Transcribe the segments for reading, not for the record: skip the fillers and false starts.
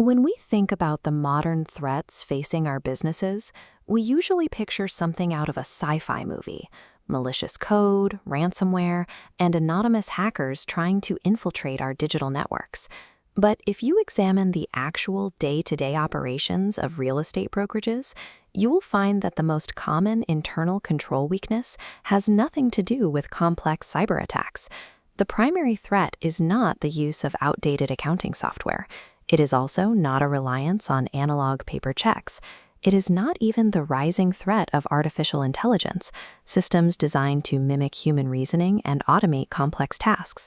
When we think about the modern threats facing our businesses, we usually picture something out of a sci-fi movie: malicious code, ransomware, and anonymous hackers trying to infiltrate our digital networks. But if you examine the actual day-to-day operations of real estate brokerages, you will find that the most common internal control weakness has nothing to do with complex cyber attacks. The primary threat is not the use of outdated accounting software. It is also not a reliance on analog paper checks. It is not even the rising threat of artificial intelligence, systems designed to mimic human reasoning and automate complex tasks.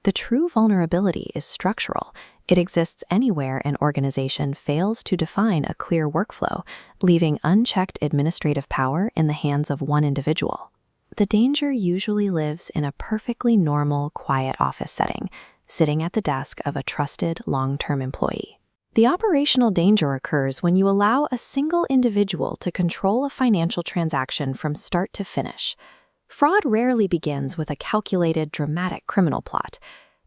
The true vulnerability is structural. It exists anywhere an organization fails to define a clear workflow, leaving unchecked administrative power in the hands of one individual. The danger usually lives in a perfectly normal, quiet office setting, sitting at the desk of a trusted, long-term employee. The operational danger occurs when you allow a single individual to control a financial transaction from start to finish. Fraud rarely begins with a calculated, dramatic criminal plot.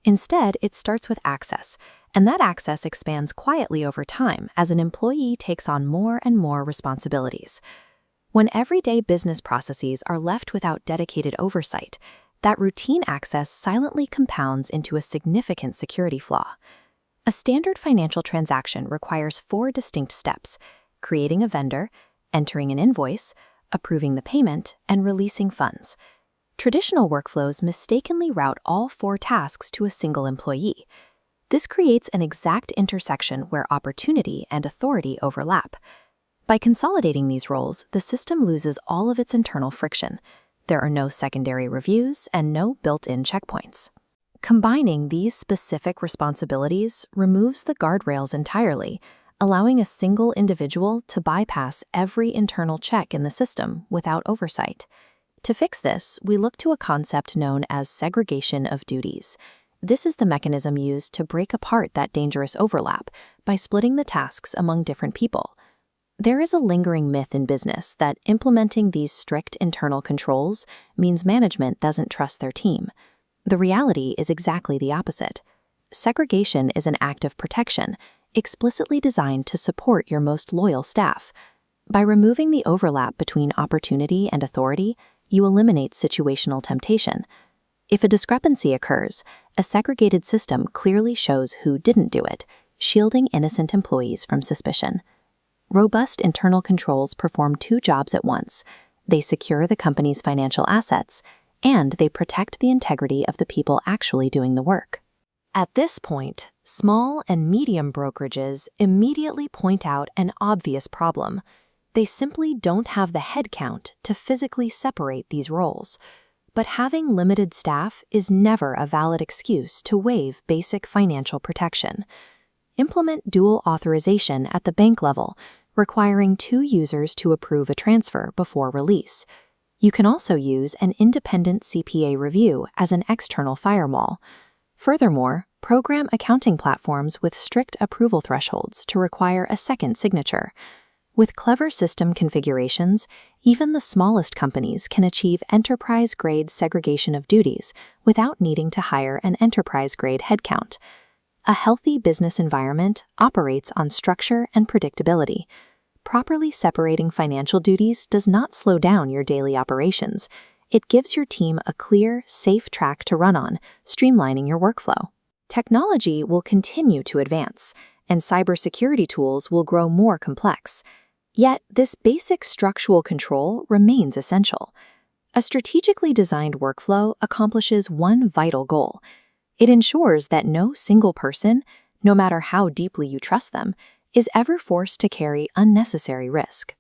Instead, it starts with access, and that access expands quietly over time as an employee takes on more and more responsibilities. When everyday business processes are left without dedicated oversight, that routine access silently compounds into a significant security flaw. A standard financial transaction requires 4 distinct steps: creating a vendor, entering an invoice, approving the payment, and releasing funds. Traditional workflows mistakenly route all 4 tasks to a single employee. This creates an exact intersection where opportunity and authority overlap. By consolidating these roles, the system loses all of its internal friction. There are no secondary reviews and no built-in checkpoints. Combining these specific responsibilities removes the guardrails entirely, allowing a single individual to bypass every internal check in the system without oversight. To fix this, we look to a concept known as segregation of duties. This is the mechanism used to break apart that dangerous overlap by splitting the tasks among different people. There is a lingering myth in business that implementing these strict internal controls means management doesn't trust their team. The reality is exactly the opposite. Segregation is an act of protection, explicitly designed to support your most loyal staff. By removing the overlap between opportunity and authority, you eliminate situational temptation. If a discrepancy occurs, a segregated system clearly shows who didn't do it, shielding innocent employees from suspicion. Robust internal controls perform 2 jobs at once. They secure the company's financial assets, and they protect the integrity of the people actually doing the work. At this point, small and medium brokerages immediately point out an obvious problem. They simply don't have the headcount to physically separate these roles. But having limited staff is never a valid excuse to waive basic financial protection. Implement dual authorization at the bank level, requiring 2 users to approve a transfer before release. You can also use an independent CPA review as an external firewall. Furthermore, program accounting platforms with strict approval thresholds to require a second signature. With clever system configurations, even the smallest companies can achieve enterprise-grade segregation of duties without needing to hire an enterprise-grade headcount. A healthy business environment operates on structure and predictability. Properly separating financial duties does not slow down your daily operations. It gives your team a clear, safe track to run on, streamlining your workflow. Technology will continue to advance, and cybersecurity tools will grow more complex. Yet, this basic structural control remains essential. A strategically designed workflow accomplishes one vital goal. It ensures that no single person, no matter how deeply you trust them, is ever forced to carry unnecessary risk.